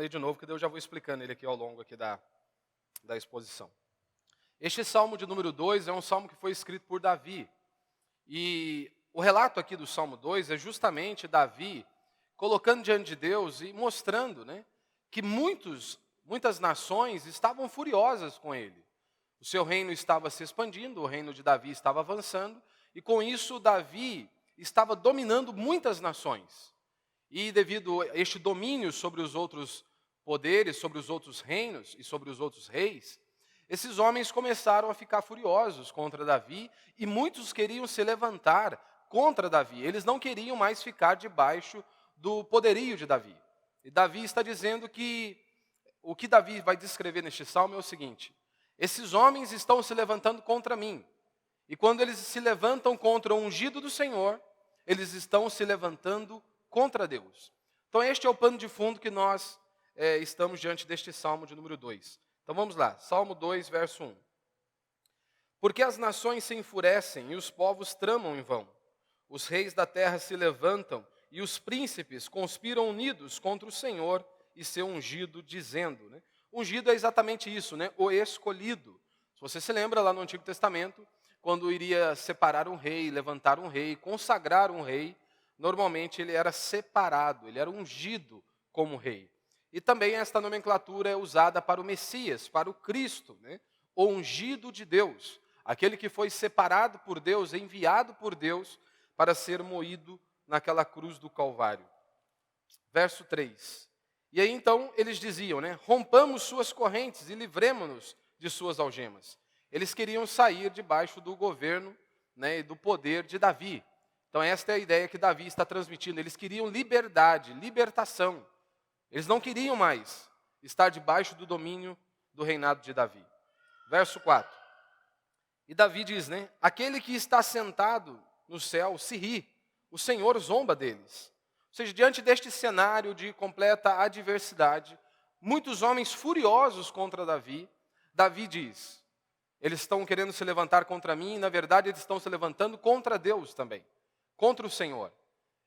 ler de novo, que daí eu já vou explicando ele aqui ao longo aqui da exposição. Este salmo de número 2 é um salmo que foi escrito por Davi. E o relato aqui do Salmo 2 é justamente Davi colocando diante de Deus e mostrando, que muitas nações estavam furiosas com ele. O seu reino estava se expandindo, o reino de Davi estava avançando, e com isso Davi estava dominando muitas nações. E devido a este domínio sobre os outros poderes, sobre os outros reinos e sobre os outros reis, esses homens começaram a ficar furiosos contra Davi e muitos queriam se levantar contra Davi. Eles não queriam mais ficar debaixo do poderio de Davi. E Davi está dizendo que o que Davi vai descrever neste salmo é o seguinte: esses homens estão se levantando contra mim. E quando eles se levantam contra o ungido do Senhor, eles estão se levantando contra Deus. Então este é o pano de fundo que nós estamos diante deste salmo de número 2. Então vamos lá, Salmo 2, verso 1. Porque as nações se enfurecem e os povos tramam em vão. Os reis da terra se levantam e os príncipes conspiram unidos contra o Senhor e seu ungido, dizendo. Ungido é exatamente isso, o escolhido. Se você se lembra lá no Antigo Testamento, quando iria separar um rei, levantar um rei, consagrar um rei, normalmente ele era separado, ele era ungido como rei. E também esta nomenclatura é usada para o Messias, para o Cristo, o ungido de Deus, aquele que foi separado por Deus, enviado por Deus para ser moído naquela cruz do Calvário. Verso 3. E aí então eles diziam, rompamos suas correntes e livremo-nos de suas algemas. Eles queriam sair debaixo do governo e do poder de Davi. Então esta é a ideia que Davi está transmitindo. Eles queriam liberdade, libertação. Eles não queriam mais estar debaixo do domínio do reinado de Davi. Verso 4. E Davi diz, aquele que está sentado no céu se ri, o Senhor zomba deles. Ou seja, diante deste cenário de completa adversidade, muitos homens furiosos contra Davi, Davi diz, eles estão querendo se levantar contra mim, e na verdade eles estão se levantando contra Deus também, contra o Senhor.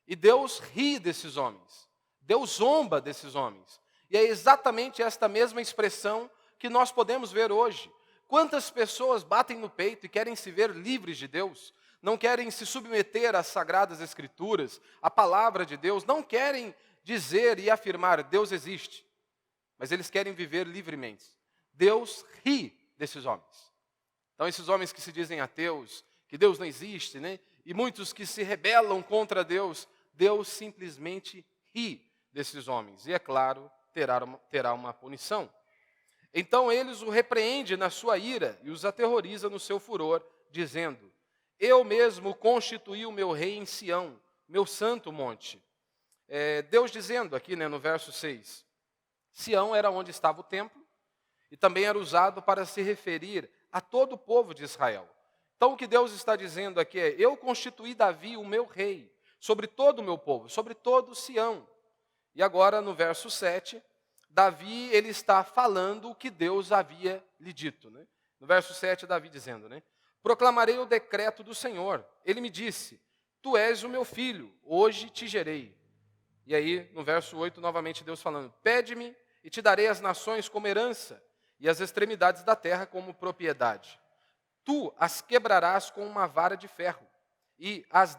E Deus ri desses homens. Deus zomba desses homens. E é exatamente esta mesma expressão que nós podemos ver hoje. Quantas pessoas batem no peito e querem se ver livres de Deus, não querem se submeter às sagradas escrituras, à palavra de Deus, não querem dizer e afirmar Deus existe, mas eles querem viver livremente. Deus ri desses homens. Então esses homens que se dizem ateus, que Deus não existe, e muitos que se rebelam contra Deus, Deus simplesmente ri desses homens. E é claro, terá uma punição. Então eles o repreendem na sua ira e os aterroriza no seu furor, dizendo, eu mesmo constituí o meu rei em Sião, meu santo monte. Deus dizendo aqui no verso 6, Sião era onde estava o templo e também era usado para se referir a todo o povo de Israel. Então o que Deus está dizendo aqui é, eu constituí Davi o meu rei, sobre todo o meu povo, sobre todo Sião. E agora no verso 7, Davi ele está falando o que Deus havia lhe dito. No verso 7, Davi dizendo, proclamarei o decreto do Senhor. Ele me disse, tu és o meu filho, hoje te gerei. E aí no verso 8, novamente Deus falando, pede-me e te darei as nações como herança e as extremidades da terra como propriedade. Tu as quebrarás com uma vara de ferro e as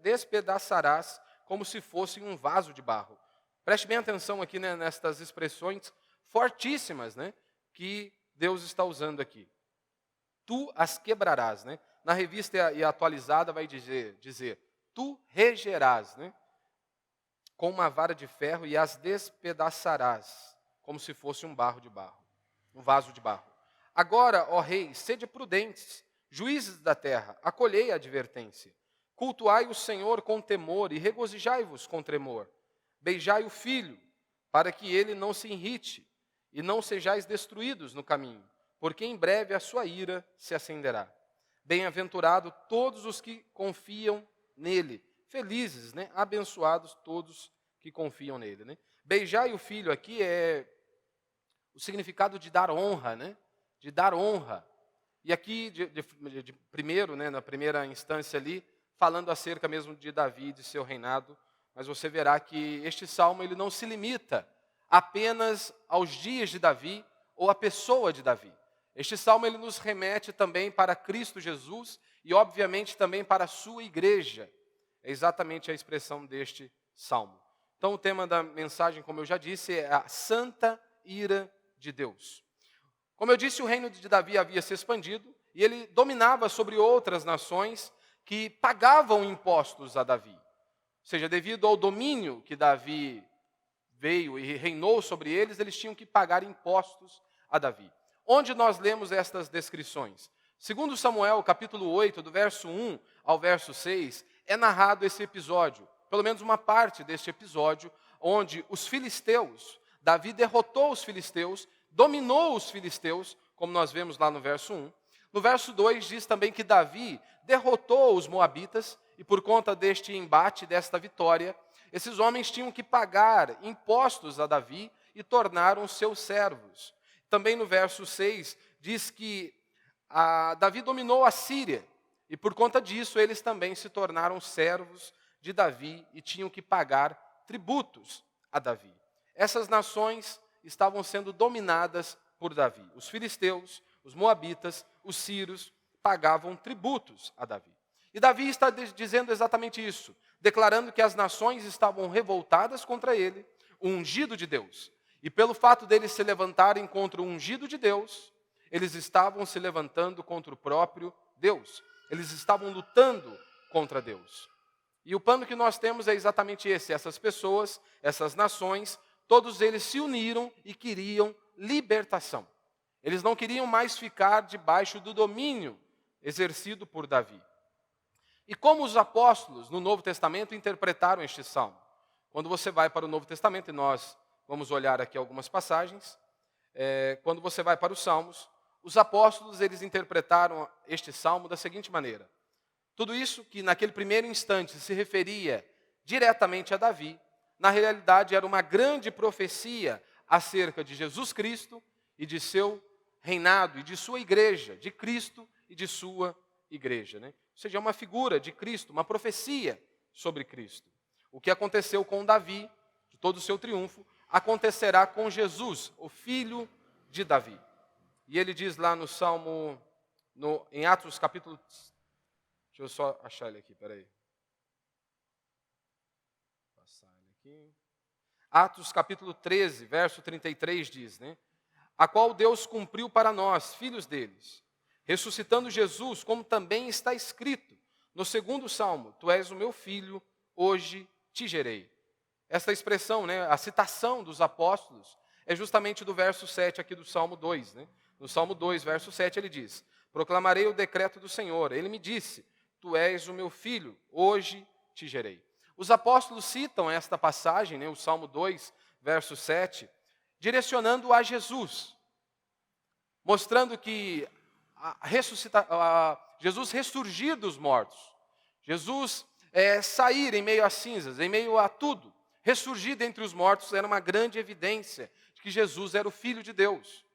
despedaçarás como se fossem um vaso de barro. Preste bem atenção aqui nestas expressões fortíssimas que Deus está usando aqui. Tu as quebrarás. Na revista e atualizada vai dizer tu regerás, com uma vara de ferro e as despedaçarás, como se fosse um vaso de barro. Agora, ó rei, sede prudentes, juízes da terra, acolhei a advertência. Cultuai o Senhor com temor e regozijai-vos com tremor. Beijai o filho, para que ele não se irrite, e não sejais destruídos no caminho, porque em breve a sua ira se acenderá. Bem-aventurado todos os que confiam nele. Felizes, abençoados todos que confiam nele. Beijai o filho aqui é o significado de dar honra, de dar honra. E aqui, primeiro, na primeira instância ali, falando acerca mesmo de Davi e de seu reinado, mas você verá que este salmo ele não se limita apenas aos dias de Davi ou à pessoa de Davi. Este salmo ele nos remete também para Cristo Jesus e, obviamente, também para a sua igreja. É exatamente a expressão deste salmo. Então, o tema da mensagem, como eu já disse, é a santa ira de Deus. Como eu disse, o reino de Davi havia se expandido e ele dominava sobre outras nações que pagavam impostos a Davi. Ou seja, devido ao domínio que Davi veio e reinou sobre eles, eles tinham que pagar impostos a Davi. Onde nós lemos estas descrições? Segundo Samuel, capítulo 8, do verso 1 ao verso 6, é narrado esse episódio, pelo menos uma parte deste episódio, onde os filisteus, Davi derrotou os filisteus, dominou os filisteus, como nós vemos lá no verso 1. No verso 2 diz também que Davi derrotou os moabitas, e por conta deste embate, desta vitória, esses homens tinham que pagar impostos a Davi e tornaram seus servos. Também no verso 6 diz que Davi dominou a Síria, e por conta disso eles também se tornaram servos de Davi e tinham que pagar tributos a Davi. Essas nações estavam sendo dominadas por Davi. Os filisteus, os moabitas, os sírios pagavam tributos a Davi. E Davi está dizendo exatamente isso, declarando que as nações estavam revoltadas contra ele, o ungido de Deus. E pelo fato deles se levantarem contra o ungido de Deus, eles estavam se levantando contra o próprio Deus. Eles estavam lutando contra Deus. E o plano que nós temos é exatamente esse. Essas pessoas, essas nações, todos eles se uniram e queriam libertação. Eles não queriam mais ficar debaixo do domínio exercido por Davi. E como os apóstolos no Novo Testamento interpretaram este salmo? Quando você vai para o Novo Testamento, e nós vamos olhar aqui algumas passagens, quando você vai para os Salmos, os apóstolos eles interpretaram este salmo da seguinte maneira. Tudo isso que naquele primeiro instante se referia diretamente a Davi, na realidade era uma grande profecia acerca de Jesus Cristo e de seu reinado e de sua igreja, de Cristo e de sua igreja, né? Ou seja, é uma figura de Cristo, uma profecia sobre Cristo. O que aconteceu com Davi, de todo o seu triunfo, acontecerá com Jesus, o filho de Davi. E ele diz lá no Salmo, em Atos capítulo... Deixa eu só achar ele aqui, peraí. Passar ele aqui. Atos capítulo 13, verso 33 diz, né? A qual Deus cumpriu para nós, filhos deles, ressuscitando Jesus, como também está escrito no segundo Salmo, Tu és o meu filho, hoje te gerei. Essa expressão, né, a citação dos apóstolos, é justamente do verso 7 aqui do Salmo 2. Né? No Salmo 2, verso 7, ele diz, proclamarei o decreto do Senhor. Ele me disse, Tu és o meu filho, hoje te gerei. Os apóstolos citam esta passagem, né, o Salmo 2, verso 7, direcionando a Jesus, mostrando que Jesus ressurgir dos mortos, Jesus sair em meio às cinzas, em meio a tudo, ressurgir dentre os mortos era uma grande evidência de que Jesus era o Filho de Deus.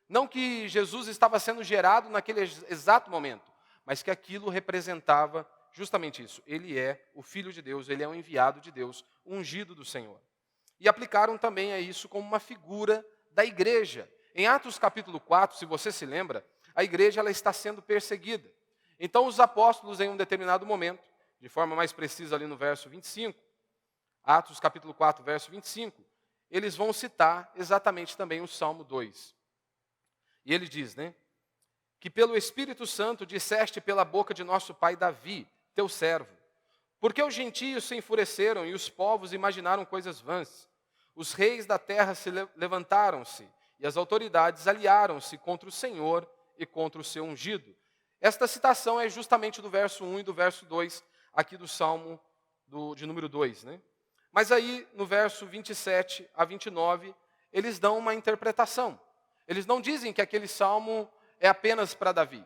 Não que Jesus estava sendo gerado naquele exato momento, mas que aquilo representava justamente isso. Ele é o Filho de Deus, ele é o enviado de Deus, o ungido do Senhor. E aplicaram também a isso como uma figura da igreja. Em Atos capítulo 4, se você se lembra, a igreja ela está sendo perseguida. Então os apóstolos, em um determinado momento, de forma mais precisa ali no verso 25, Atos capítulo 4, verso 25, eles vão citar exatamente também o Salmo 2. E ele diz, né, que pelo Espírito Santo disseste pela boca de nosso pai Davi, teu servo, porque os gentios se enfureceram e os povos imaginaram coisas vãs. Os reis da terra se levantaram-se e as autoridades aliaram-se contra o Senhor e contra o seu ungido. Esta citação é justamente do verso 1 e do verso 2, aqui do Salmo de número 2. Né? Mas aí, no verso 27 a 29, eles dão uma interpretação. Eles não dizem que aquele salmo é apenas para Davi.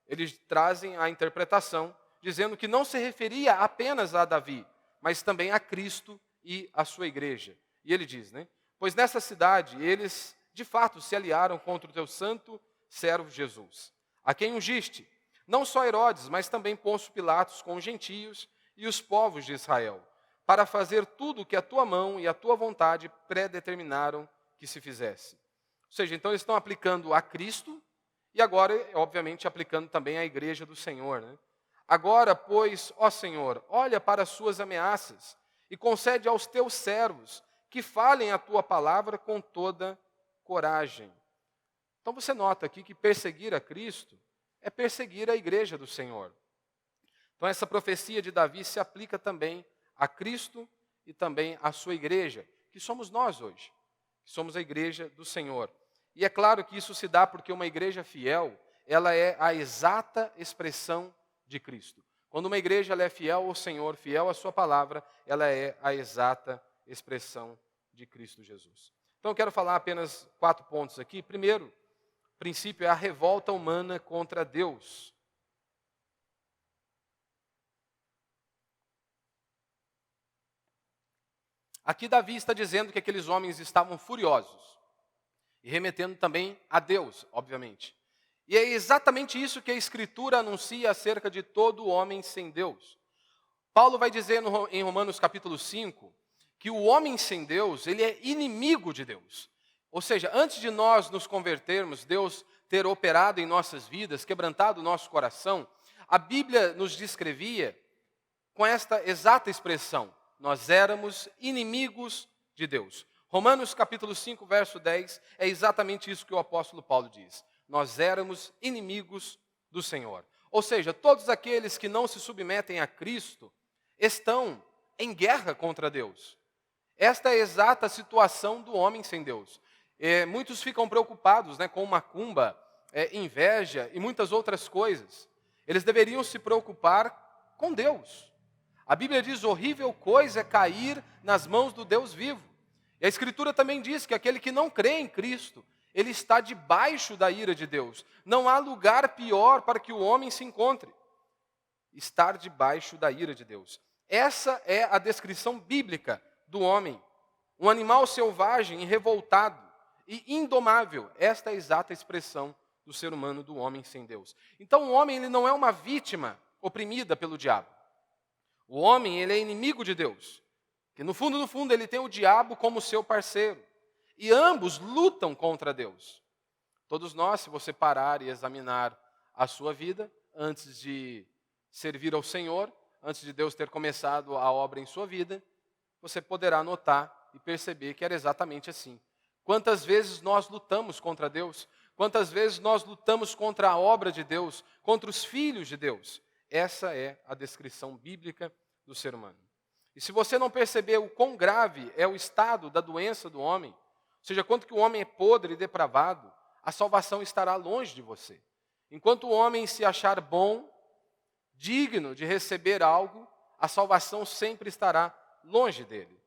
Eles trazem a interpretação, dizendo que não se referia apenas a Davi, mas também a Cristo e a sua igreja. E ele diz, né? Pois nessa cidade eles, de fato, se aliaram contra o teu santo servo Jesus, a quem ungiste, não só Herodes, mas também Pôncio Pilatos com os gentios e os povos de Israel, para fazer tudo o que a tua mão e a tua vontade predeterminaram que se fizesse. Ou seja, então eles estão aplicando a Cristo e agora, obviamente, aplicando também à igreja do Senhor, né? Agora, pois, ó Senhor, olha para as suas ameaças e concede aos teus servos que falem a tua palavra com toda coragem. Então você nota aqui que perseguir a Cristo é perseguir a igreja do Senhor. Então essa profecia de Davi se aplica também a Cristo e também à sua igreja, que somos nós hoje, que somos a igreja do Senhor. E é claro que isso se dá porque uma igreja fiel, ela é a exata expressão de Cristo. Quando uma igreja ela é fiel ao Senhor, fiel à sua palavra, ela é a exata expressão de Cristo Jesus. Então eu quero falar apenas 4 pontos aqui. Primeiro, o princípio é a revolta humana contra Deus. Aqui Davi está dizendo que aqueles homens estavam furiosos e remetendo também a Deus, obviamente. E é exatamente isso que a Escritura anuncia acerca de todo homem sem Deus. Paulo vai dizer em Romanos capítulo 5 que o homem sem Deus, ele é inimigo de Deus. Ou seja, antes de nós nos convertermos, Deus ter operado em nossas vidas, quebrantado o nosso coração, a Bíblia nos descrevia com esta exata expressão: nós éramos inimigos de Deus. Romanos capítulo 5, verso 10, é exatamente isso que o apóstolo Paulo diz. Nós éramos inimigos do Senhor. Ou seja, todos aqueles que não se submetem a Cristo estão em guerra contra Deus. Esta é a exata situação do homem sem Deus. Muitos ficam preocupados, com macumba, inveja e muitas outras coisas. Eles deveriam se preocupar com Deus. A Bíblia diz: horrível coisa é cair nas mãos do Deus vivo. E a Escritura também diz que aquele que não crê em Cristo, ele está debaixo da ira de Deus. Não há lugar pior para que o homem se encontre. Estar debaixo da ira de Deus. Essa é a descrição bíblica do homem. Um animal selvagem e revoltado e indomável. Esta é a exata expressão do ser humano, do homem sem Deus. Então o homem ele não é uma vítima oprimida pelo diabo. O homem ele é inimigo de Deus. Que no fundo, ele tem o diabo como seu parceiro. E ambos lutam contra Deus. Todos nós, se você parar e examinar a sua vida, antes de servir ao Senhor, antes de Deus ter começado a obra em sua vida, você poderá notar e perceber que era exatamente assim. Quantas vezes nós lutamos contra Deus? Quantas vezes nós lutamos contra a obra de Deus, contra os filhos de Deus? Essa é a descrição bíblica do ser humano. E se você não perceber o quão grave é o estado da doença do homem, ou seja, quanto que o homem é podre e depravado, a salvação estará longe de você. Enquanto o homem se achar bom, digno de receber algo, a salvação sempre estará longe dele.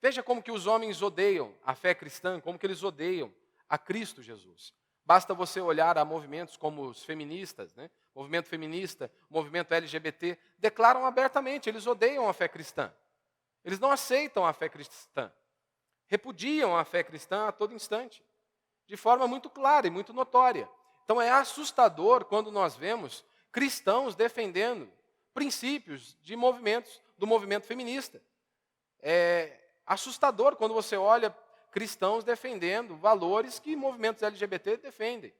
Veja como que os homens odeiam a fé cristã, como que eles odeiam a Cristo Jesus. Basta você olhar a movimentos como os feministas, movimento feminista, movimento LGBT, declaram abertamente, eles odeiam a fé cristã. Eles não aceitam a fé cristã. Repudiam a fé cristã a todo instante, de forma muito clara e muito notória. Então é assustador quando nós vemos cristãos defendendo princípios de movimentos, do movimento feminista. É assustador quando você olha cristãos defendendo valores que movimentos LGBT defendem.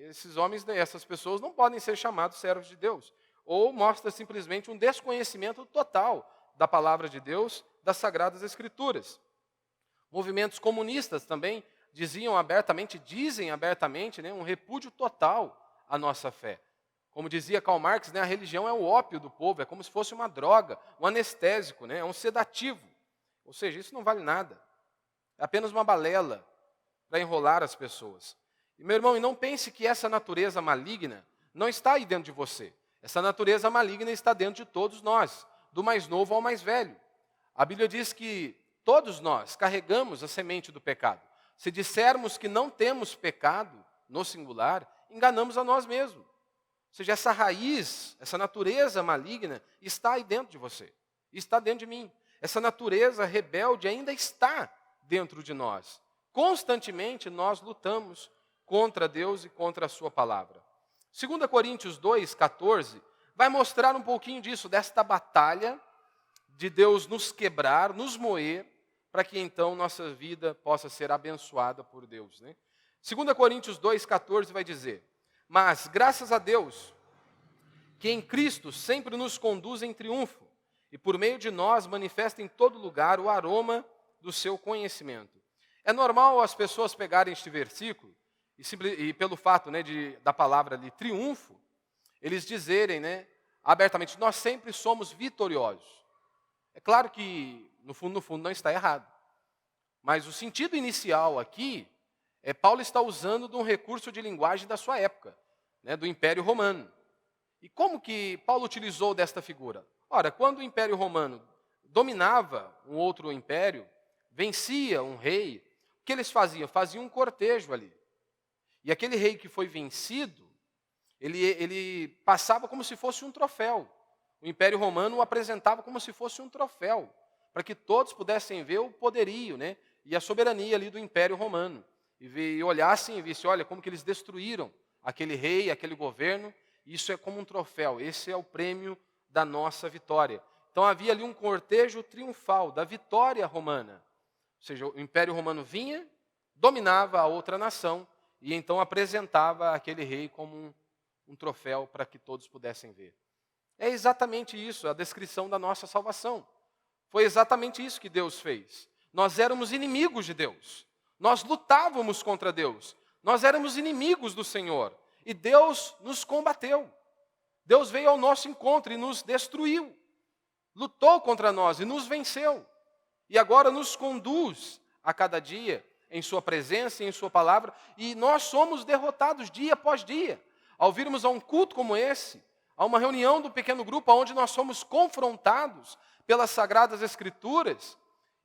Esses homens, essas pessoas não podem ser chamados servos de Deus. Ou mostra simplesmente um desconhecimento total da palavra de Deus, das Sagradas Escrituras. Movimentos comunistas também dizem abertamente, um repúdio total à nossa fé. Como dizia Karl Marx, a religião é o ópio do povo, é como se fosse uma droga, um anestésico, é um sedativo. Ou seja, isso não vale nada. É apenas uma balela para enrolar as pessoas. E, meu irmão, não pense que essa natureza maligna não está aí dentro de você. Essa natureza maligna está dentro de todos nós, do mais novo ao mais velho. A Bíblia diz que todos nós carregamos a semente do pecado. Se dissermos que não temos pecado, no singular, enganamos a nós mesmos. Ou seja, essa raiz, essa natureza maligna está aí dentro de você, está dentro de mim. Essa natureza rebelde ainda está dentro de nós. Constantemente nós lutamos contra Deus e contra a sua palavra. 2 Coríntios 2, 14, vai mostrar um pouquinho disso, desta batalha de Deus nos quebrar, nos moer, para que então nossa vida possa ser abençoada por Deus, né? 2 Coríntios 2,14 vai dizer: mas graças a Deus, que em Cristo sempre nos conduz em triunfo, e por meio de nós manifesta em todo lugar o aroma do seu conhecimento. É normal as pessoas pegarem este versículo, e pelo fato, né, da palavra ali, triunfo, eles dizerem, né, abertamente, nós sempre somos vitoriosos. É claro que, no fundo, não está errado. Mas o sentido inicial aqui, Paulo está usando de um recurso de linguagem da sua época, né, do Império Romano. E como que Paulo utilizou desta figura? Ora, quando o Império Romano dominava um outro império, vencia um rei, o que eles faziam? Faziam um cortejo ali. E aquele rei que foi vencido, ele passava como se fosse um troféu. O Império Romano o apresentava como se fosse um troféu, para que todos pudessem ver o poderio, né, e a soberania ali do Império Romano. E olhassem e vissem, olha, como que eles destruíram aquele rei, aquele governo. Isso é como um troféu, esse é o prêmio da nossa vitória. Então havia ali um cortejo triunfal da vitória romana. Ou seja, o Império Romano vinha, dominava a outra nação, e então apresentava aquele rei como um troféu para que todos pudessem ver. É exatamente isso, a descrição da nossa salvação. Foi exatamente isso que Deus fez. Nós éramos inimigos de Deus. Nós lutávamos contra Deus. Nós éramos inimigos do Senhor. E Deus nos combateu. Deus veio ao nosso encontro e nos destruiu. Lutou contra nós e nos venceu. E agora nos conduz a cada dia em sua presença e em sua palavra. E nós somos derrotados dia após dia. Ao virmos a um culto como esse, a uma reunião do pequeno grupo onde nós somos confrontados pelas Sagradas Escrituras,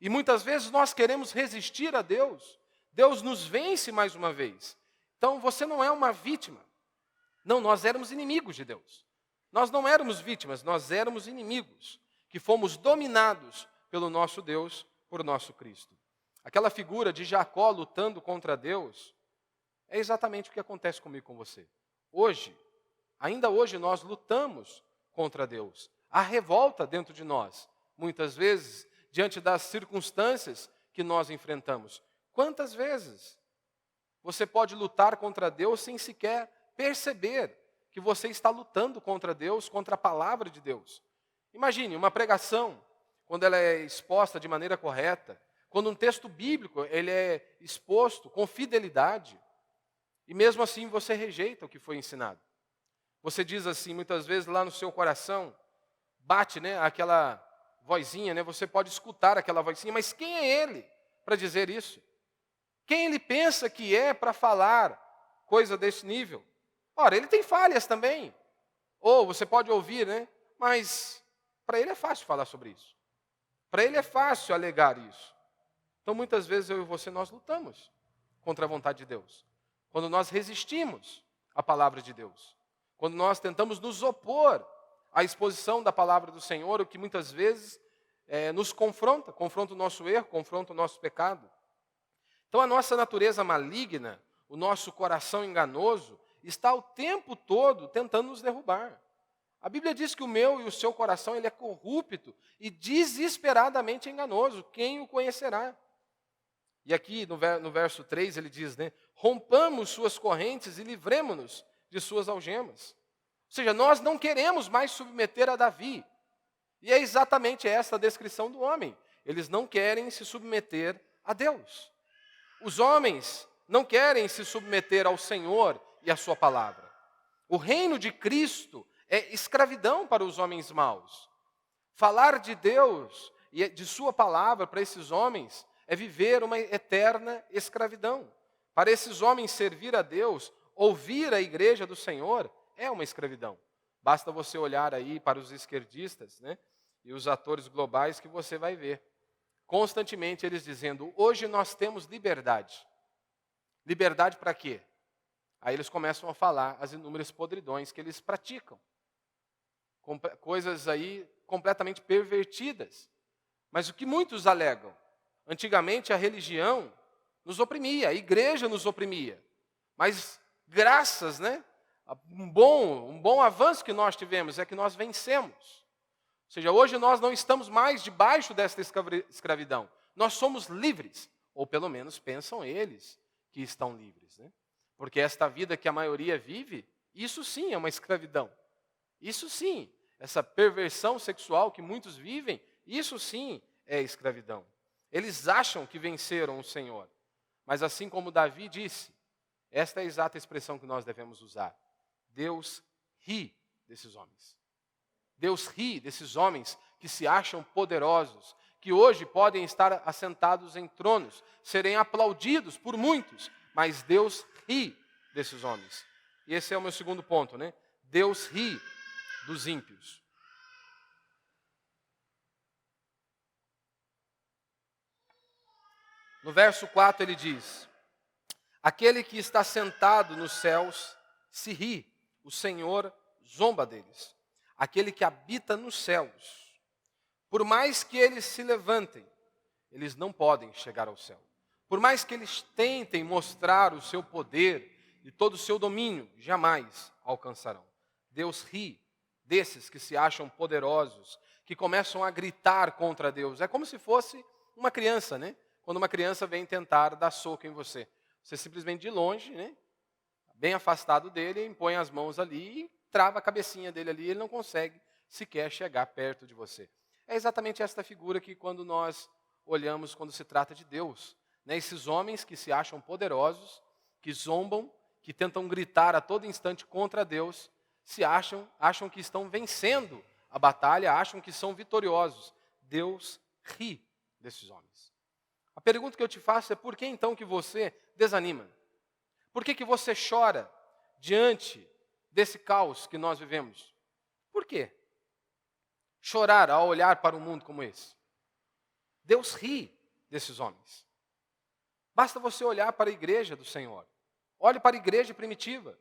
e muitas vezes nós queremos resistir a Deus, Deus nos vence mais uma vez. Então você não é uma vítima. Não, nós éramos inimigos de Deus. Nós não éramos vítimas, nós éramos inimigos, que fomos dominados pelo nosso Deus, por nosso Cristo. Aquela figura de Jacó lutando contra Deus, é exatamente o que acontece comigo e com você. Hoje, ainda hoje nós lutamos contra Deus. Há revolta dentro de nós, muitas vezes, diante das circunstâncias que nós enfrentamos. Quantas vezes você pode lutar contra Deus sem sequer perceber que você está lutando contra Deus, contra a palavra de Deus? Imagine uma pregação, quando ela é exposta de maneira correta, quando um texto bíblico ele é exposto com fidelidade, e mesmo assim você rejeita o que foi ensinado. Você diz assim, muitas vezes lá no seu coração, bate, né, aquela vozinha, né, você pode escutar aquela vozinha, mas quem é ele para dizer isso? Quem ele pensa que é para falar coisa desse nível? Ora, ele tem falhas também. Ou você pode ouvir, né, mas para ele é fácil falar sobre isso. Para ele é fácil alegar isso. Então, muitas vezes, eu e você, nós lutamos contra a vontade de Deus. Quando nós resistimos à palavra de Deus. Quando nós tentamos nos opor à exposição da palavra do Senhor, o que muitas vezes nos confronta o nosso erro, confronta o nosso pecado. Então, a nossa natureza maligna, o nosso coração enganoso, está o tempo todo tentando nos derrubar. A Bíblia diz que o meu e o seu coração ele é corrupto e desesperadamente enganoso. Quem o conhecerá? E aqui no verso 3 ele diz, né, rompamos suas correntes e livremo-nos de suas algemas. Ou seja, nós não queremos mais submeter a Davi. E é exatamente essa a descrição do homem. Eles não querem se submeter a Deus. Os homens não querem se submeter ao Senhor e à sua palavra. O reino de Cristo é escravidão para os homens maus. Falar de Deus e de sua palavra para esses homens é viver uma eterna escravidão. Para esses homens servir a Deus, ouvir a igreja do Senhor, é uma escravidão. Basta você olhar aí para os esquerdistas, né, e os atores globais que você vai ver. Constantemente eles dizendo, hoje nós temos liberdade. Liberdade para quê? Aí eles começam a falar as inúmeras podridões que eles praticam. Coisas aí completamente pervertidas. Mas o que muitos alegam? Antigamente a religião nos oprimia, a igreja nos oprimia. Mas graças, né, a um bom avanço que nós tivemos é que nós vencemos. Ou seja, hoje nós não estamos mais debaixo desta escravidão. nós somos livres, ou pelo menos pensam eles que estão livres, né? Porque esta vida que a maioria vive, isso sim é uma escravidão. Isso sim, essa perversão sexual que muitos vivem, isso sim é escravidão. Eles acham que venceram o Senhor, mas assim como Davi disse, esta é a exata expressão que nós devemos usar. Deus ri desses homens. Deus ri desses homens que se acham poderosos, que hoje podem estar assentados em tronos, serem aplaudidos por muitos, mas Deus ri desses homens. E esse é o meu segundo ponto, né? Deus ri dos ímpios. No verso 4 ele diz: aquele que está sentado nos céus se ri, o Senhor zomba deles. Aquele que habita nos céus, por mais que eles se levantem, eles não podem chegar ao céu. Por mais que eles tentem mostrar o seu poder e todo o seu domínio, jamais alcançarão. Deus ri desses que se acham poderosos, que começam a gritar contra Deus. É como se fosse uma criança, né? Quando uma criança vem tentar dar soco em você. Você simplesmente de longe, né? Bem afastado dele, impõe as mãos ali e trava a cabecinha dele ali, ele não consegue sequer chegar perto de você. É exatamente esta figura que quando nós olhamos quando se trata de Deus, né? Esses homens que se acham poderosos, que zombam, que tentam gritar a todo instante contra Deus, acham que estão vencendo a batalha, acham que são vitoriosos. Deus ri desses homens. A pergunta que eu te faço é: por que então que você desanima? Por que você chora diante desse caos que nós vivemos? Por quê? Chorar ao olhar para um mundo como esse. Deus ri desses homens. Basta você olhar para a igreja do Senhor. Olhe para a igreja primitiva.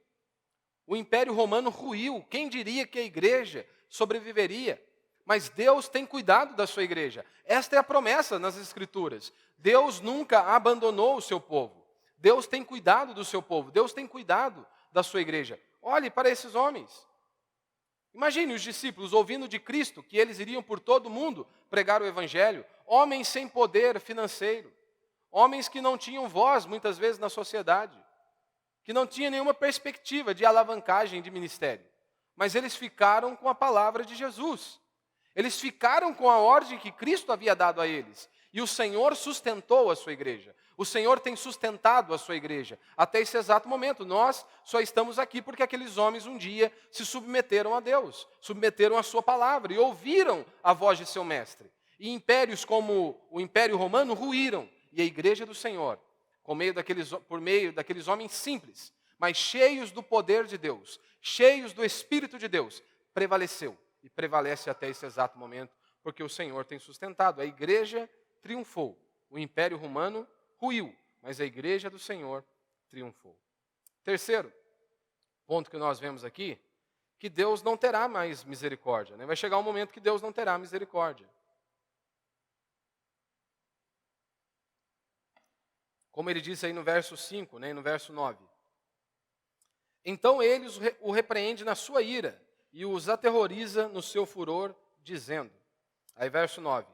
O Império Romano ruiu. Quem diria que a igreja sobreviveria? Mas Deus tem cuidado da sua igreja. Esta é a promessa nas Escrituras. Deus nunca abandonou o seu povo. Deus tem cuidado do seu povo. Deus tem cuidado da sua igreja. Olhe para esses homens. Imagine os discípulos ouvindo de Cristo que eles iriam por todo o mundo pregar o Evangelho. Homens sem poder financeiro. Homens que não tinham voz, muitas vezes, na sociedade. Que não tinham nenhuma perspectiva de alavancagem de ministério. Mas eles ficaram com a palavra de Jesus. Eles ficaram com a ordem que Cristo havia dado a eles. E o Senhor sustentou a sua igreja. O Senhor tem sustentado a sua igreja. Até esse exato momento, nós só estamos aqui porque aqueles homens um dia se submeteram a Deus. Submeteram a sua palavra e ouviram a voz de seu mestre. E impérios como o Império Romano ruíram. E a igreja do Senhor, por meio daqueles homens simples, mas cheios do poder de Deus, cheios do Espírito de Deus, prevaleceu. E prevalece até esse exato momento, porque o Senhor tem sustentado. A igreja triunfou. O Império Romano ruiu, mas a igreja do Senhor triunfou. Terceiro ponto que nós vemos aqui, que Deus não terá mais misericórdia. Né? Vai chegar um momento que Deus não terá misericórdia. Como ele disse aí no verso 5, né, e no verso 9. Então ele o repreende na sua ira e os aterroriza no seu furor, dizendo. Aí verso 9.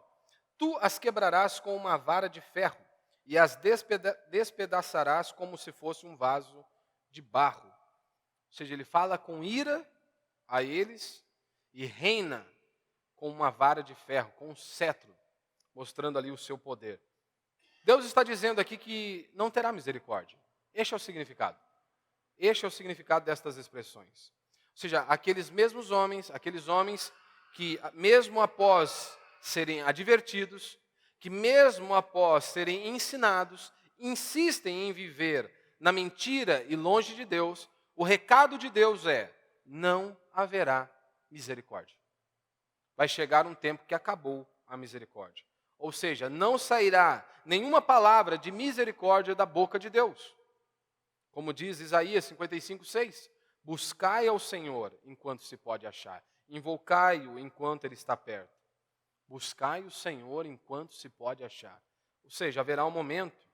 Tu as quebrarás com uma vara de ferro e as despedaçarás como se fosse um vaso de barro. Ou seja, ele fala com ira a eles e reina com uma vara de ferro, com um cetro, mostrando ali o seu poder. Deus está dizendo aqui que não terá misericórdia. Este é o significado. Este é o significado destas expressões. Ou seja, aqueles homens que mesmo após serem advertidos, que mesmo após serem ensinados, insistem em viver na mentira e longe de Deus, o recado de Deus é: não haverá misericórdia. Vai chegar um tempo que acabou a misericórdia. Ou seja, não sairá nenhuma palavra de misericórdia da boca de Deus. Como diz Isaías 55:6, buscai ao Senhor enquanto se pode achar, invocai-o enquanto ele está perto. Buscai o Senhor enquanto se pode achar. Ou seja, haverá um momento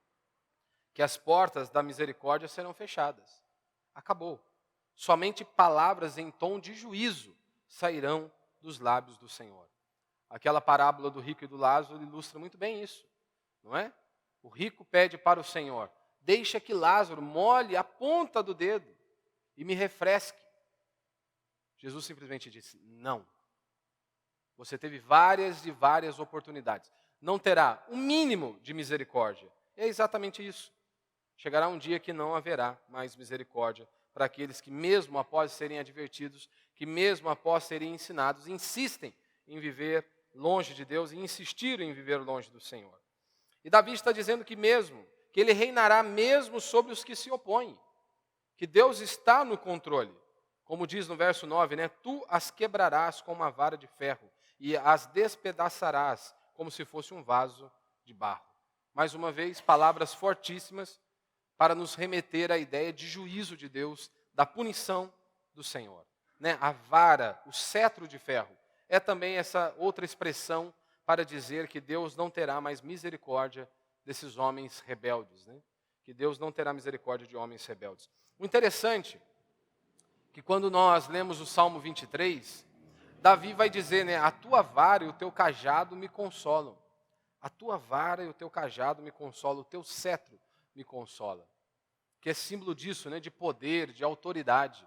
que as portas da misericórdia serão fechadas. Acabou. Somente palavras em tom de juízo sairão dos lábios do Senhor. Aquela parábola do rico e do Lázaro ilustra muito bem isso. não é? O rico pede para o Senhor: deixa que Lázaro molhe a ponta do dedo e me refresque. Jesus simplesmente disse: não. Você teve várias e várias oportunidades. Não terá o mínimo de misericórdia. É exatamente isso. Chegará um dia que não haverá mais misericórdia para aqueles que, mesmo após serem advertidos, que mesmo após serem ensinados, insistem em viver longe de Deus e insistiram em viver longe do Senhor. E Davi está dizendo que ele reinará mesmo sobre os que se opõem, que Deus está no controle. Como diz no verso 9, né? Tu as quebrarás com uma vara de ferro e as despedaçarás como se fosse um vaso de barro. Mais uma vez, palavras fortíssimas para nos remeter à ideia de juízo de Deus, da punição do Senhor. Né? A vara, o cetro de ferro, é também essa outra expressão para dizer que Deus não terá mais misericórdia desses homens rebeldes. Né? Que Deus não terá misericórdia de homens rebeldes. O interessante é que quando nós lemos o Salmo 23, Davi vai dizer, né, a tua vara e o teu cajado me consolam. A tua vara e o teu cajado me consolam, o teu cetro me consola. Que é símbolo disso, né, de poder, de autoridade.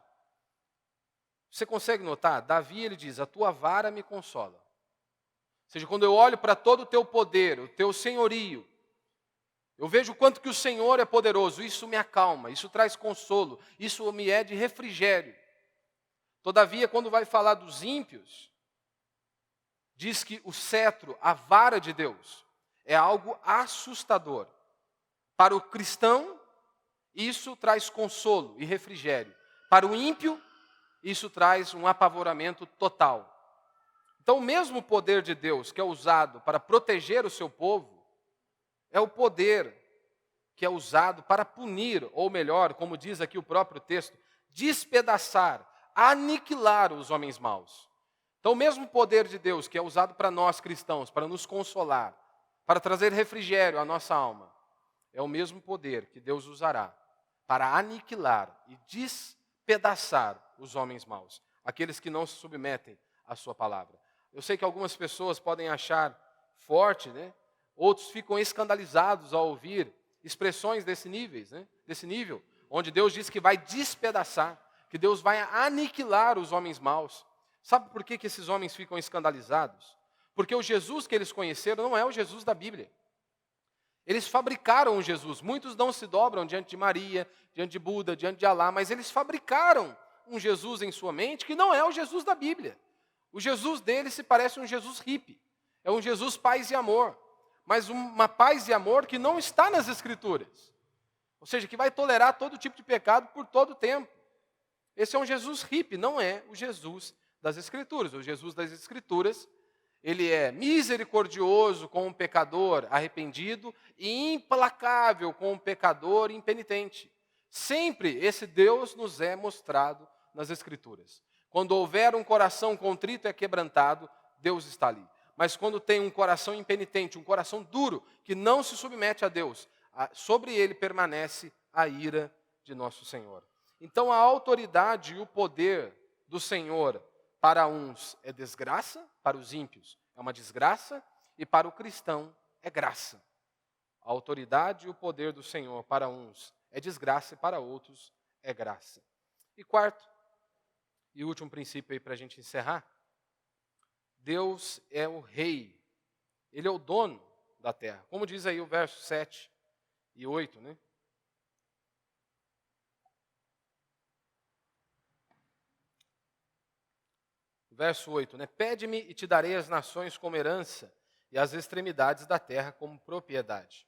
Você consegue notar? Davi, ele diz, a tua vara me consola. Ou seja, quando eu olho para todo o teu poder, o teu senhorio, eu vejo o quanto que o Senhor é poderoso, isso me acalma, isso traz consolo, isso me é de refrigério. Todavia, quando vai falar dos ímpios, diz que o cetro, a vara de Deus, é algo assustador. Para o cristão, isso traz consolo e refrigério. Para o ímpio, isso traz um apavoramento total. Então, o mesmo poder de Deus que é usado para proteger o seu povo, é o poder que é usado para punir, ou melhor, como diz aqui o próprio texto, despedaçar, aniquilar os homens maus. Então, o mesmo poder de Deus que é usado para nós cristãos, para nos consolar, para trazer refrigério à nossa alma, é o mesmo poder que Deus usará para aniquilar e despedaçar os homens maus, aqueles que não se submetem à sua palavra. Eu sei que algumas pessoas podem achar forte, né? Outros ficam escandalizados ao ouvir expressões desse nível, onde Deus diz que vai despedaçar, que Deus vai aniquilar os homens maus. Sabe por que esses homens ficam escandalizados? Porque o Jesus que eles conheceram não é o Jesus da Bíblia. Eles fabricaram o Jesus. Muitos não se dobram diante de Maria, diante de Buda, diante de Alá, mas eles fabricaram um Jesus em sua mente que não é o Jesus da Bíblia. O Jesus deles se parece um Jesus hippie. É um Jesus paz e amor. Mas uma paz e amor que não está nas Escrituras. Ou seja, que vai tolerar todo tipo de pecado por todo o tempo. Esse é um Jesus hippie, não é o Jesus das Escrituras. O Jesus das Escrituras, ele é misericordioso com o pecador arrependido e implacável com o pecador impenitente. Sempre esse Deus nos é mostrado nas Escrituras. Quando houver um coração contrito e quebrantado, Deus está ali. Mas quando tem um coração impenitente, um coração duro, que não se submete a Deus, sobre ele permanece a ira de nosso Senhor. Então a autoridade e o poder do Senhor para uns é desgraça, para os ímpios é uma desgraça, e para o cristão é graça. A autoridade e o poder do Senhor para uns é desgraça e para outros é graça. E quarto, e último princípio aí para a gente encerrar, Deus é o rei, ele é o dono da terra. Como diz aí o verso 7 e 8, né? Verso 8, né? Pede-me e te darei as nações como herança e as extremidades da terra como propriedade.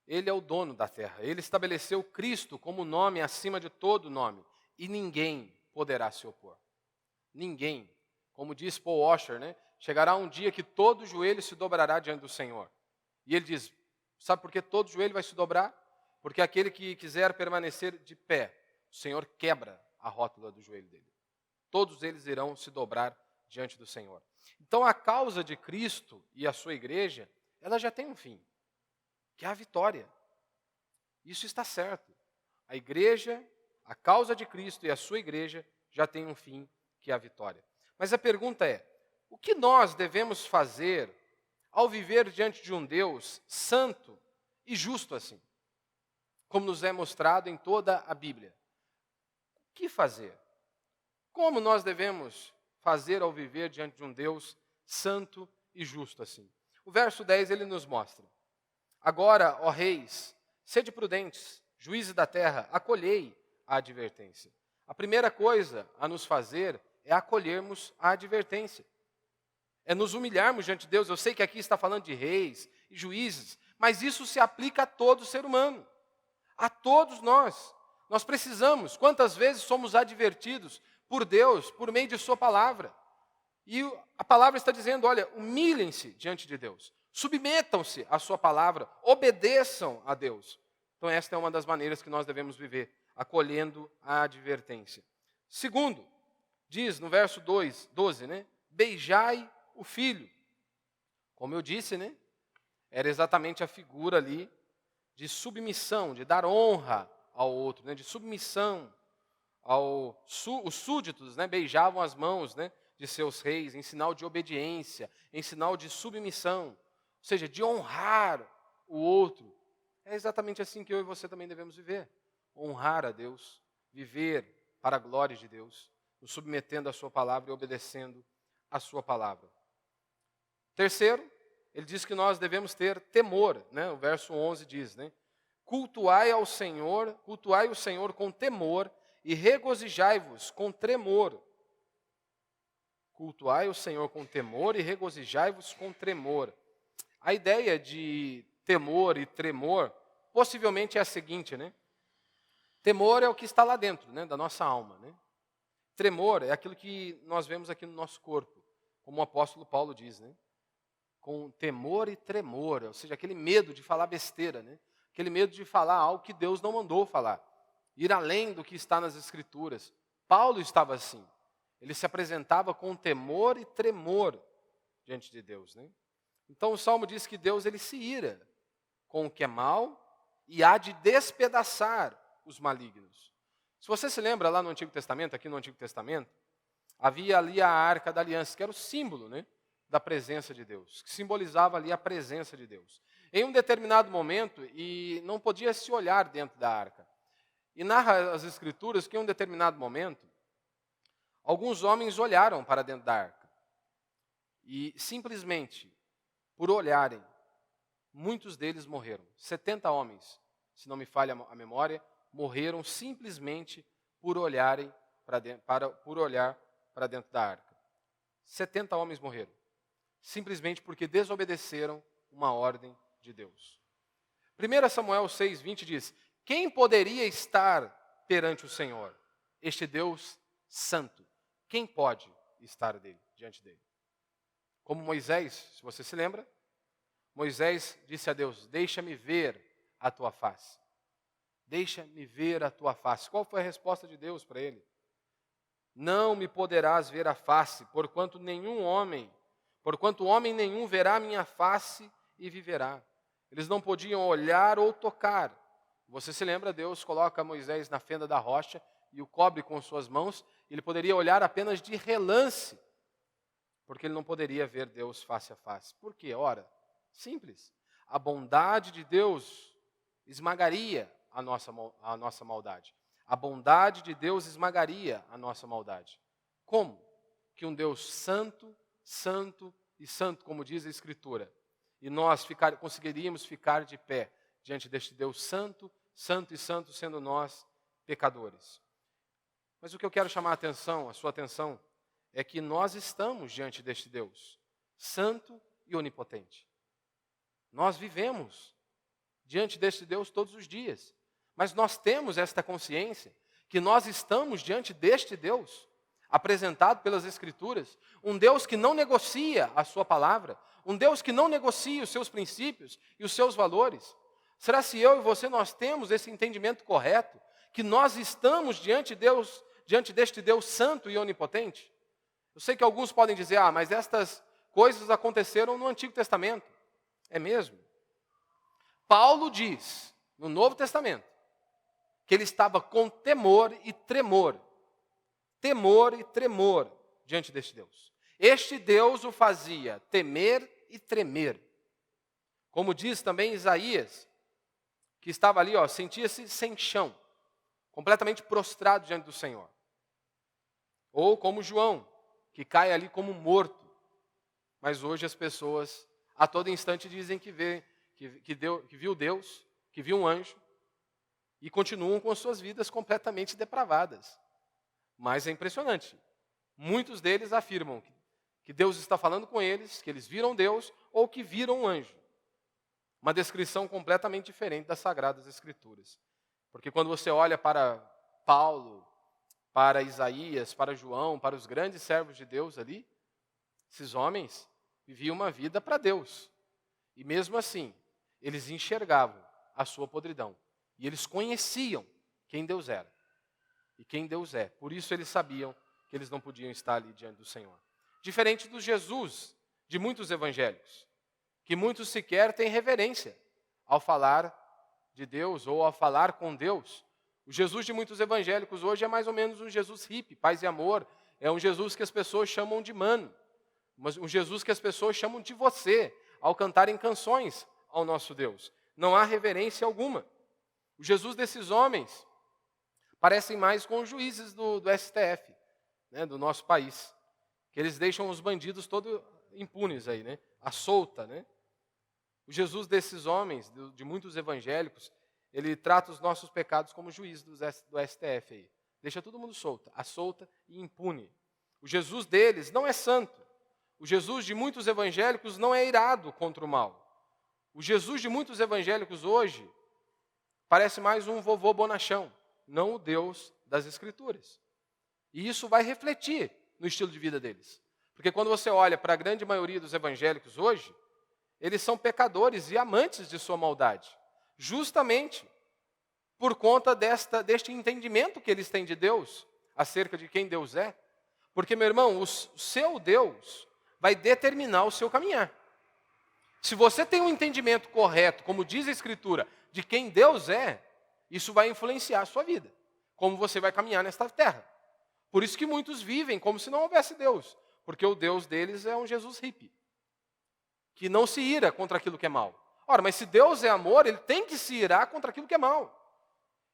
Ele é o dono da terra. Ele estabeleceu Cristo como nome acima de todo nome. E ninguém poderá se opor. Ninguém. Como diz Paul Washer, né? Chegará um dia que todo joelho se dobrará diante do Senhor. E ele diz, sabe por que todo joelho vai se dobrar? Porque aquele que quiser permanecer de pé, o Senhor quebra a rótula do joelho dele. Todos eles irão se dobrar diante do Senhor. Então a causa de Cristo e a sua igreja, ela já tem um fim, que é a vitória. Isso está certo. A igreja, a causa de Cristo e a sua igreja já tem um fim, que é a vitória. Mas a pergunta é, o que nós devemos fazer ao viver diante de um Deus santo e justo assim, como nos é mostrado em toda a Bíblia. O que fazer? Como nós devemos fazer ao viver diante de um Deus santo e justo assim? O verso 10 ele nos mostra: agora, ó reis, sede prudentes, juízes da terra, acolhei a advertência. A primeira coisa a nos fazer é acolhermos a advertência. É nos humilharmos diante de Deus. Eu sei que aqui está falando de reis e juízes, mas isso se aplica a todo ser humano, a todos nós. Nós precisamos, quantas vezes somos advertidos por Deus, por meio de sua palavra. E a palavra está dizendo, olha, humilhem-se diante de Deus, submetam-se à sua palavra, obedeçam a Deus. Então esta é uma das maneiras que nós devemos viver, acolhendo a advertência. Segundo, diz no verso 12, né? Beijai o filho. Como eu disse, né? Era exatamente a figura ali de submissão, de dar honra ao outro, né? De submissão os súditos, né? Beijavam as mãos, né? De seus reis em sinal de obediência, em sinal de submissão, ou seja, de honrar o outro. É exatamente assim que eu e você também devemos viver. Honrar a Deus, viver para a glória de Deus, nos submetendo à sua palavra e obedecendo a sua palavra. Terceiro, ele diz que nós devemos ter temor, né? O verso 11 diz, né? Cultuai o Senhor com temor e regozijai-vos com tremor. Cultuai o Senhor com temor e regozijai-vos com tremor. A ideia de temor e tremor possivelmente é a seguinte, né? Temor é o que está lá dentro, né, da nossa alma, né? Tremor é aquilo que nós vemos aqui no nosso corpo, como o apóstolo Paulo diz, né? Com temor e tremor, ou seja, aquele medo de falar besteira, né? Aquele medo de falar algo que Deus não mandou falar, ir além do que está nas Escrituras. Paulo estava assim, ele se apresentava com temor e tremor diante de Deus, né? Então o Salmo diz que Deus ele se ira com o que é mal e há de despedaçar os malignos. Se você se lembra lá no Antigo Testamento, aqui no Antigo Testamento, havia ali a Arca da Aliança, que era o símbolo, né, da presença de Deus, que simbolizava ali a presença de Deus. Em um determinado momento, e não podia se olhar dentro da arca. E narra as Escrituras que em um determinado momento, alguns homens olharam para dentro da arca. E simplesmente, por olharem, muitos deles morreram. 70 homens, se não me falha a memória, morreram simplesmente por olharem por olhar para dentro da arca. 70 homens morreram, simplesmente porque desobedeceram uma ordem de Deus. 1 Samuel 6:20 diz: quem poderia estar perante o Senhor? Este Deus santo. Quem pode estar diante dele? Como Moisés, se você se lembra, Moisés disse a Deus: deixa-me ver a tua face. Deixa-me ver a tua face. Qual foi a resposta de Deus para ele? Não me poderás ver a face, porquanto homem nenhum verá a minha face e viverá. Eles não podiam olhar ou tocar. Você se lembra, Deus coloca Moisés na fenda da rocha e o cobre com suas mãos. Ele poderia olhar apenas de relance, porque ele não poderia ver Deus face a face. Por quê? Ora, simples. A bondade de Deus esmagaria a nossa maldade. A bondade de Deus esmagaria a nossa maldade. Como? Que um Deus santo, santo e santo, como diz a Escritura, e nós conseguiríamos ficar de pé diante deste Deus santo, santo e santo, sendo nós pecadores. Mas o que eu quero chamar a sua atenção, é que nós estamos diante deste Deus santo e onipotente. Nós vivemos diante deste Deus todos os dias. Mas nós temos esta consciência que nós estamos diante deste Deus, apresentado pelas Escrituras, um Deus que não negocia a sua palavra, um Deus que não negocia os seus princípios e os seus valores. Será se eu e você nós temos esse entendimento correto, que nós estamos diante deste Deus santo e onipotente? Eu sei que alguns podem dizer, mas estas coisas aconteceram no Antigo Testamento. É mesmo? Paulo diz, no Novo Testamento, que ele estava com temor e tremor diante deste Deus. Este Deus o fazia temer e tremer. Como diz também Isaías, que estava ali, sentia-se sem chão, completamente prostrado diante do Senhor. Ou como João, que cai ali como morto. Mas hoje as pessoas a todo instante dizem que viu Deus, que viu um anjo, e continuam com suas vidas completamente depravadas. Mas é impressionante. Muitos deles afirmam que Deus está falando com eles, que eles viram Deus ou que viram um anjo. Uma descrição completamente diferente das Sagradas Escrituras. Porque quando você olha para Paulo, para Isaías, para João, para os grandes servos de Deus ali, esses homens viviam uma vida para Deus. E mesmo assim, eles enxergavam a sua podridão. E eles conheciam quem Deus era e quem Deus é. Por isso eles sabiam que eles não podiam estar ali diante do Senhor. Diferente do Jesus de muitos evangélicos, que muitos sequer têm reverência ao falar de Deus ou ao falar com Deus. O Jesus de muitos evangélicos hoje é mais ou menos um Jesus hippie, paz e amor. É um Jesus que as pessoas chamam de mano. Mas um Jesus que as pessoas chamam de você, ao cantarem canções ao nosso Deus. Não há reverência alguma. O Jesus desses homens parecem mais com os juízes do STF, né, do nosso país. Que eles deixam os bandidos todos impunes aí, né, à solta, né. O Jesus desses homens, de muitos evangélicos, ele trata os nossos pecados como juiz do STF aí. Deixa todo mundo solto, à solta e impune. O Jesus deles não é santo. O Jesus de muitos evangélicos não é irado contra o mal. O Jesus de muitos evangélicos hoje parece mais um vovô bonachão, não o Deus das Escrituras. E isso vai refletir no estilo de vida deles. Porque quando você olha para a grande maioria dos evangélicos hoje, eles são pecadores e amantes de sua maldade. Justamente por conta deste entendimento que eles têm de Deus, acerca de quem Deus é. Porque, meu irmão, o seu Deus vai determinar o seu caminhar. Se você tem um entendimento correto, como diz a Escritura, de quem Deus é, isso vai influenciar a sua vida. Como você vai caminhar nesta terra. Por isso que muitos vivem como se não houvesse Deus. Porque o Deus deles é um Jesus hippie. Que não se ira contra aquilo que é mal. Ora, mas se Deus é amor, ele tem que se irar contra aquilo que é mal.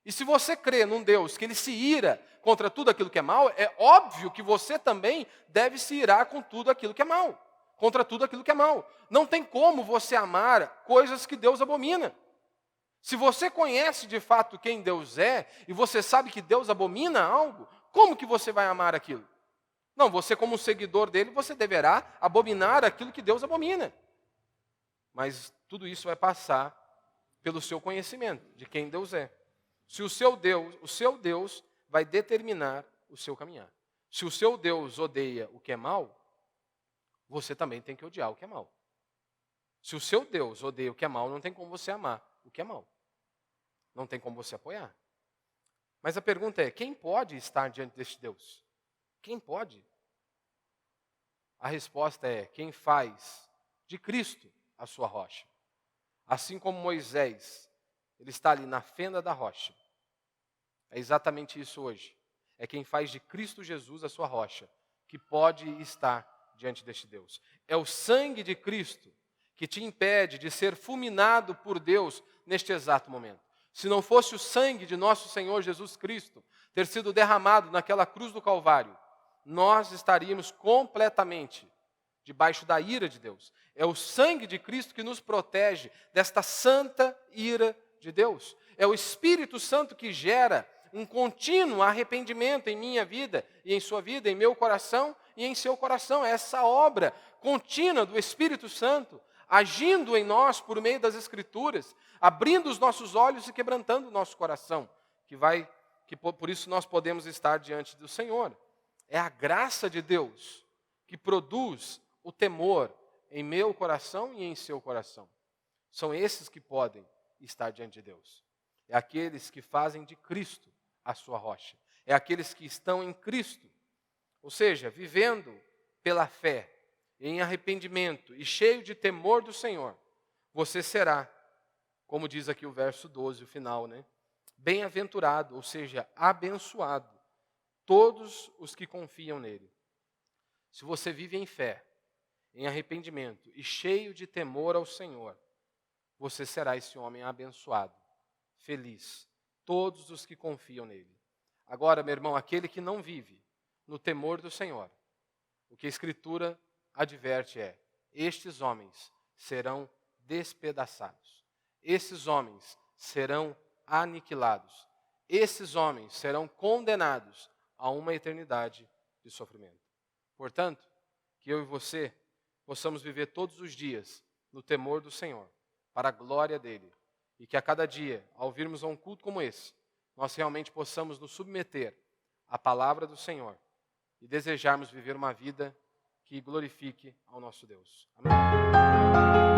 E se você crê num Deus que ele se ira contra tudo aquilo que é mal, é óbvio que você também deve se irar com tudo aquilo que é mal. Contra tudo aquilo que é mal. Não tem como você amar coisas que Deus abomina. Se você conhece de fato quem Deus é, e você sabe que Deus abomina algo, como que você vai amar aquilo? Não, você como seguidor dele, você deverá abominar aquilo que Deus abomina. Mas tudo isso vai passar pelo seu conhecimento de quem Deus é. Se o seu Deus vai determinar o seu caminhar. Se o seu Deus odeia o que é mal, você também tem que odiar o que é mal. Se o seu Deus odeia o que é mal, não tem como você amar o que é mal. Não tem como você apoiar. Mas a pergunta é, quem pode estar diante deste Deus? Quem pode? A resposta é, quem faz de Cristo a sua rocha. Assim como Moisés, ele está ali na fenda da rocha. É exatamente isso hoje. É quem faz de Cristo Jesus a sua rocha, que pode estar diante deste Deus. É o sangue de Cristo que te impede de ser fulminado por Deus neste exato momento. Se não fosse o sangue de nosso Senhor Jesus Cristo ter sido derramado naquela cruz do Calvário, nós estaríamos completamente debaixo da ira de Deus. É o sangue de Cristo que nos protege desta santa ira de Deus. É o Espírito Santo que gera um contínuo arrependimento em minha vida e em sua vida, em meu coração e em seu coração. É essa obra contínua do Espírito Santo agindo em nós por meio das Escrituras, abrindo os nossos olhos e quebrantando o nosso coração, que por isso nós podemos estar diante do Senhor. É a graça de Deus que produz o temor em meu coração e em seu coração. São esses que podem estar diante de Deus. É aqueles que fazem de Cristo a sua rocha. É aqueles que estão em Cristo. Ou seja, vivendo pela fé, em arrependimento e cheio de temor do Senhor, você será, como diz aqui o verso 12, o final, né? Bem-aventurado, ou seja, abençoado, todos os que confiam nele. Se você vive em fé, em arrependimento e cheio de temor ao Senhor, você será esse homem abençoado, feliz, todos os que confiam nele. Agora, meu irmão, aquele que não vive no temor do Senhor, o que a Escritura adverte é: estes homens serão despedaçados, esses homens serão aniquilados, esses homens serão condenados a uma eternidade de sofrimento. Portanto, que eu e você possamos viver todos os dias no temor do Senhor, para a glória dele, e que a cada dia, ao virmos a um culto como esse, nós realmente possamos nos submeter à palavra do Senhor e desejarmos viver uma vida que glorifique ao nosso Deus. Amém.